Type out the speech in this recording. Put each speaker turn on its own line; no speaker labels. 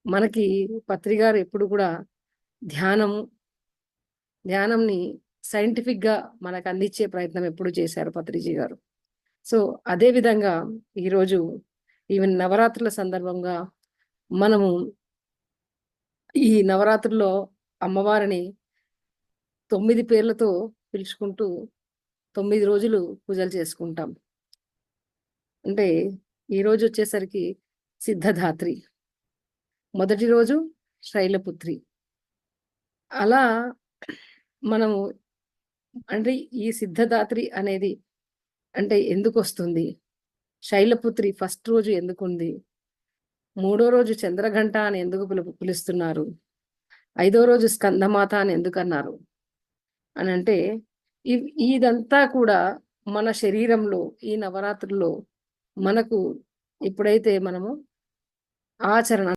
మనకి పత్రి గారు ఎప్పుడు కూడా ధ్యానము, ధ్యానంని సైంటిఫిక్‌గా మనకు అందించే ప్రయత్నం ఎప్పుడు చేశారు పత్రిజీ గారు. సో, అదే విధంగా ఈరోజు ఈవెన్ నవరాత్రుల సందర్భంగా మనము ఈ నవరాత్రుల్లో అమ్మవారిని 9 పేర్లతో పిలుచుకుంటూ 9 రోజులు పూజలు చేసుకుంటాం. అంటే ఈరోజొచ్చేసరికి సిద్ధధాత్రి, మొదటి రోజు శైలపుత్రి. అలా మనము అంటే ఈ సిద్ధదాత్రి అనేది అంటే ఎందుకొస్తుంది? శైలపుత్రి ఫస్ట్ రోజు ఎందుకుంది? మూడో రోజు చంద్రఘంట అని ఎందుకు పిలుస్తున్నారు? ఐదో రోజు స్కందమాత అని ఎందుకన్నారు? అనంటే ఇదంతా కూడా మన శరీరంలో ఈ నవరాత్రుల్లో మనకు ఎప్పుడైతే మనము ఆచరణ